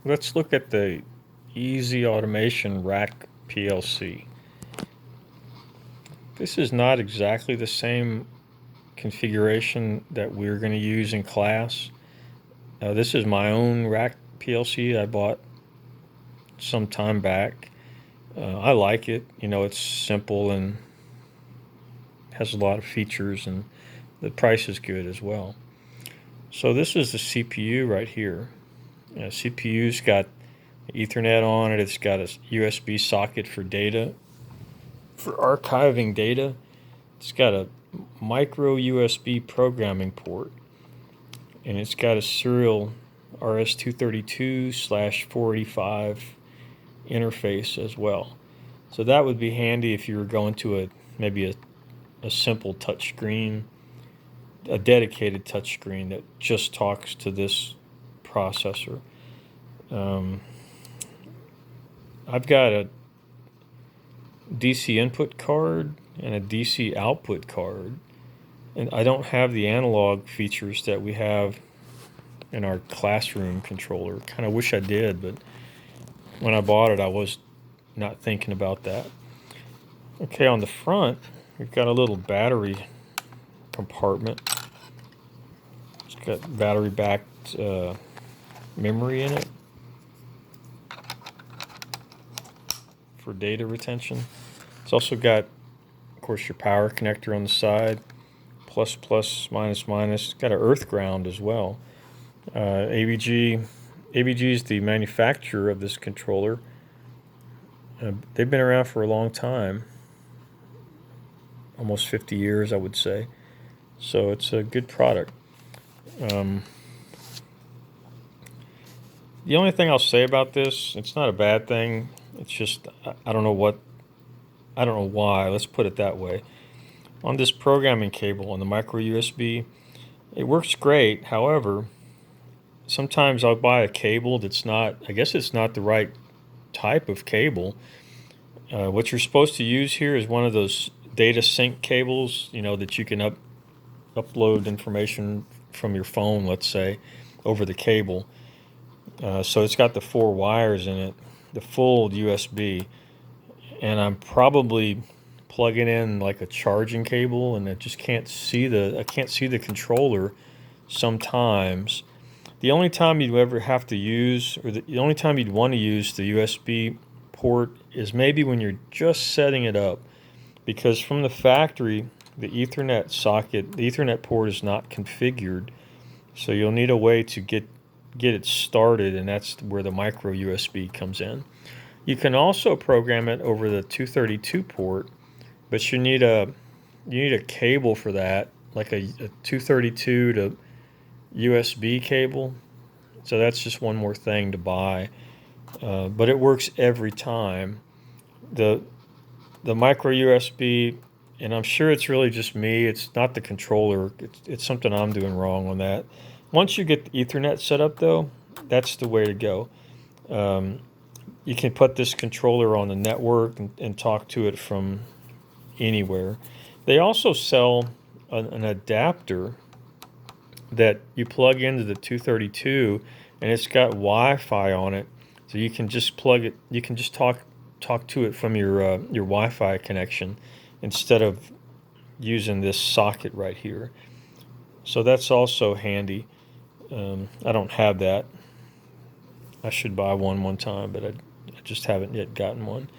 Let's look at the Ezautomation rack PLC. This is not exactly the same configuration that we're going to use in class. This is my own rack PLC I bought some time back. I like it. You know, it's simple and has a lot of features, and the price is good as well. So this is the CPU right here. CPU's got Ethernet on it. It's got a USB socket for data, for archiving data. It's got a micro USB programming port, and it's got a serial RS-232/485 interface as well. So that would be handy if you were going to maybe a simple touch screen, a dedicated touch screen that just talks to this processor. I've got a DC input card and a DC output card, and I don't have the analog features that we have in our classroom controller. Kind of wish I did, but when I bought it, I was not thinking about that. Okay, on the front, we've got a little battery compartment. It's got battery-backed memory in it for data retention. It's also got, of course, your power connector on the side, plus, plus, minus, minus. It's got an earth ground as well. ABG is the manufacturer of this controller. They've been around for a long time, almost 50 years, I would say. So it's a good product. The only thing I'll say about this, it's not a bad thing. It's just, I don't know why, let's put it that way. On this programming cable on the micro USB, it works great. However, sometimes I'll buy a cable that's not, I guess it's not the right type of cable. What you're supposed to use here is one of those data sync cables, you know, that you can upload information from your phone, let's say, over the cable. So it's got the 4 wires in it, the full USB, and I'm probably plugging in like a charging cable, and I just can't see the controller sometimes. The only time you'd ever have to use, or the only time you'd want to use the USB port is maybe when you're just setting it up, because from the factory, the Ethernet port is not configured, so you'll need a way to get it started, and that's where the micro USB comes in. You can also program it over the 232 port, but you need a cable for that, like a 232 to USB cable. So that's just one more thing to buy, but it works every time. The micro USB, and I'm sure it's really just me, it's not the controller, it's something I'm doing wrong on that. Once you get the Ethernet set up, though, that's the way to go. You can put this controller on the network and talk to it from anywhere. They also sell an adapter that you plug into the 232, and it's got Wi-Fi on it, so you can just plug it. You can just talk to it from your Wi-Fi connection instead of using this socket right here. So that's also handy. I don't have that. I should buy one time, but I just haven't yet gotten one.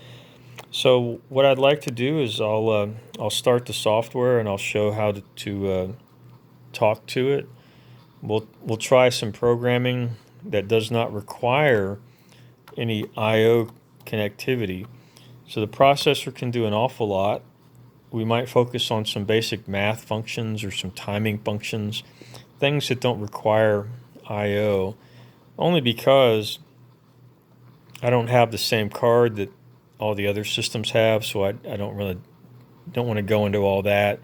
So what I'd like to do is I'll start the software, and I'll show how to talk to it. We'll try some programming that does not require any I/O connectivity. So the processor can do an awful lot. We might focus on some basic math functions or some timing functions, things that don't require I/O, only because I don't have the same card that all the other systems have, so I don't want to go into all that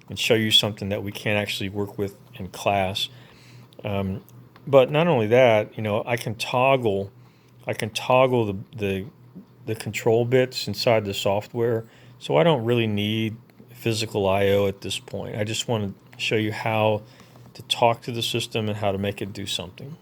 and show you something that we can't actually work with in class. But not only that, you know, I can toggle the control bits inside the software, so I don't really need physical I/O at this point. I just want to show you how to talk to the system and how to make it do something.